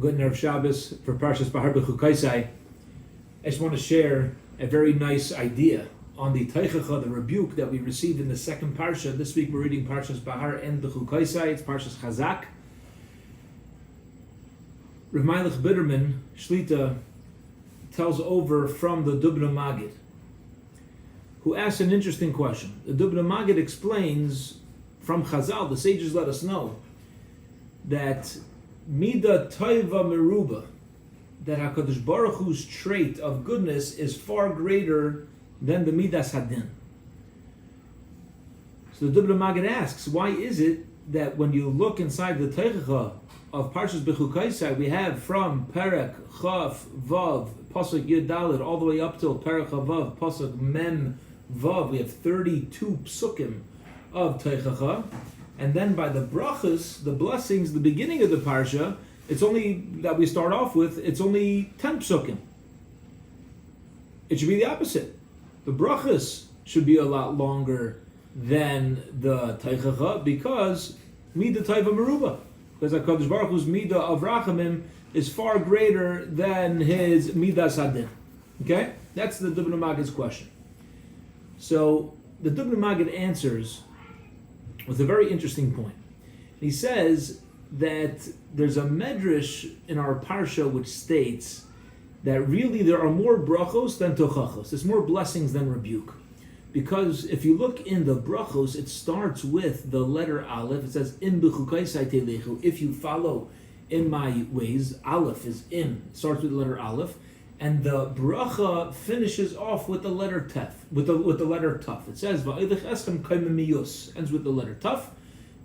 Good Nerve Shabbos for Parshas Bahar Bechukosai. I just want to share a very nice idea on the Teichacha, the rebuke that we received in the second Parsha. This week we're reading Parshas Bahar and Bechukosai. It's Parshas Chazak. Rav Meilich Bitterman, Shlita, tells over from the Dubna Magid, who asks an interesting question. The Dubna Magid explains from Chazal, the sages let us know, that Mida Toiva Meruba, that HaKadosh Baruch Hu's trait of goodness is far greater than the Midas Hadin. So the Dubna Magid asks, why is it that when you look inside the Teichacha of Parshas Bechukosai, we have from Perek Chaf Vav Pasuk Yud Daled all the way up till Perek Vav Pasuk Mem Vav, we have 32 psukim of Teichacha, and then by the brachas, the blessings, the beginning of the parsha, it's only that we start off with, it's only 10 psukim. It should be the opposite. The brachas should be a lot longer than the Teichacha because Mida Taiva Meruba, because HaKadosh Baruch Hu's Mida of Rachamim is far greater than his Midas Hadin. Okay? That's the Dubna Magid's question. So the Dubna Magid answers with a very interesting point. He says that there's a medrash in our parsha which states that really there are more brachos than tochachos. There's more blessings than rebuke. Because if you look in the brachos, it starts with the letter Aleph. It says, Im b'chukosai telechu, if you follow in my ways. Aleph is im. It starts with the letter Aleph. And the bracha finishes off with the letter Tef, with the letter Tuf. It says Va'ilech eschem kaimim miyus, ends with the letter Tuf,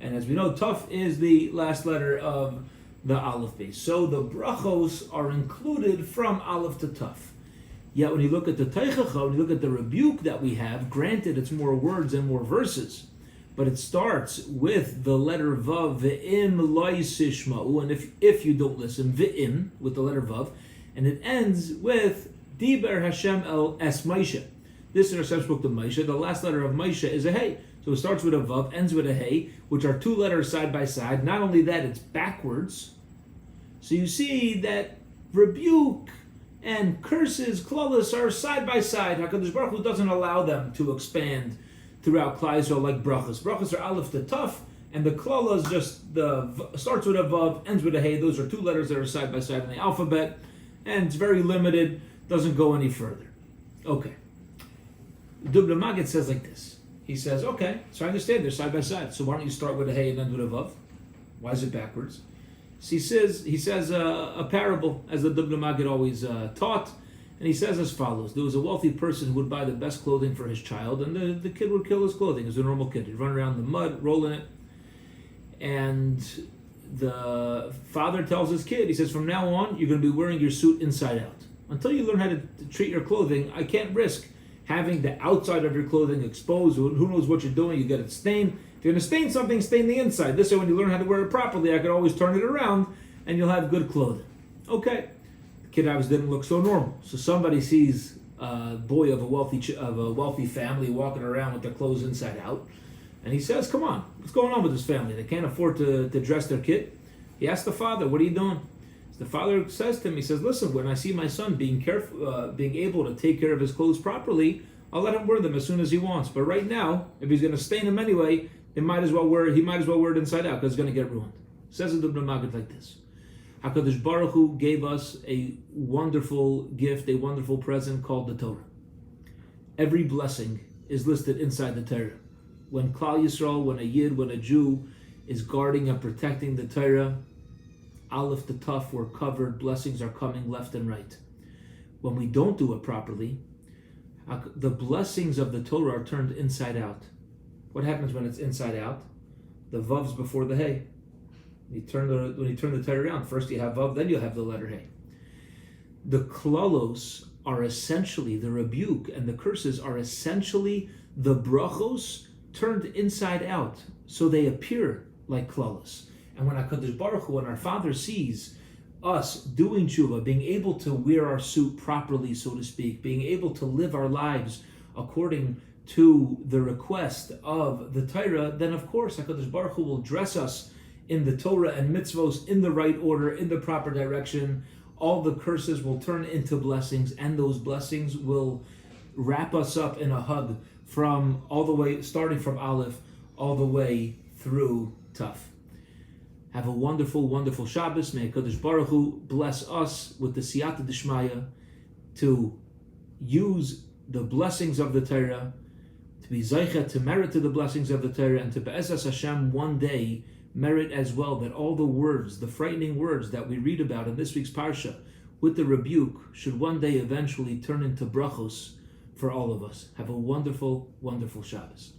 and as we know, Tuf is the last letter of the Aleph base. So the brachos are included from Aleph to Tuf. Yet when you look at the Teichacha, when you look at the rebuke that we have, granted it's more words and more verses, but it starts with the letter Vav, Ve'im loy sishma'u, and if you don't listen, Ve'im, with the letter Vav, and it ends with Diber Hashem el es Moshe. This is Hashem spoke to Moshe. The last letter of Moshe is a Hey. So it starts with a Vav, ends with a Hey, which are two letters side by side. Not only that, it's backwards. So you see that rebuke and curses, klalos, are side by side. HaKadosh Baruch Hu doesn't allow them to expand throughout Klal Yisrael like brachas. Brachas are aleph to tuf, and the klalos just starts with a Vav, ends with a Hey. Those are two letters that are side by side in the alphabet. And it's very limited, doesn't go any further. Okay. Dubna Magid says like this. He says, okay, so I understand they're side by side. So why don't you start with a Hey and end with a Vav? Why is it backwards? So he says a parable, as the Dubna Magid always taught, and he says as follows. There was a wealthy person who would buy the best clothing for his child, and the kid would kill his clothing. He was a normal kid. He'd run around in the mud, roll in it, and the father tells his kid, he says, from now on, you're going to be wearing your suit inside out. Until you learn how to treat your clothing, I can't risk having the outside of your clothing exposed. Who knows what you're doing? You get it stained. If you're going to stain something, stain the inside. This way, when you learn how to wear it properly, I can always turn it around, and you'll have good clothing. Okay. The kid obviously didn't look so normal. So somebody sees a boy of a wealthy family walking around with their clothes inside out. And he says, come on, what's going on with this family? They can't afford to dress their kid. He asks the father, what are you doing? The father says to him, he says, listen, when I see my son being able to take care of his clothes properly, I'll let him wear them as soon as he wants. But right now, if he's going to stain them anyway, he might as well wear it inside out because it's going to get ruined. Says the Dubna Magid like this. HaKadosh Baruch Hu gave us a wonderful gift, a wonderful present called the Torah. Every blessing is listed inside the Torah. When Klal Yisrael, when a Yid, when a Jew is guarding and protecting the Torah, Aleph to Tuf, we're covered, blessings are coming left and right. When we don't do it properly, the blessings of the Torah are turned inside out. What happens when it's inside out? The Vav's before the Hey. When you turn the Torah around, first you have Vav, then you have the letter Hey. The klalos are essentially, the rebuke and the curses are essentially the brachos turned inside out, so they appear like klalos. And when HaKadosh Baruch Hu, when our Father sees us doing tshuva, being able to wear our suit properly, so to speak, being able to live our lives according to the request of the Torah, then of course HaKadosh Baruch Hu will dress us in the Torah and mitzvos in the right order, in the proper direction, all the curses will turn into blessings, and those blessings will wrap us up in a hug from all the way, starting from Aleph, all the way through Taf. Have a wonderful, wonderful Shabbos. May HaKadosh Baruch Hu bless us with the Siyata D'Shmaya to use the blessings of the Torah, to be Zaycha, to merit to the blessings of the Torah, and to Be'ezras Hashem one day merit as well that all the words, the frightening words that we read about in this week's Parsha with the rebuke should one day eventually turn into brachos for all of us. Have a wonderful, wonderful Shabbos.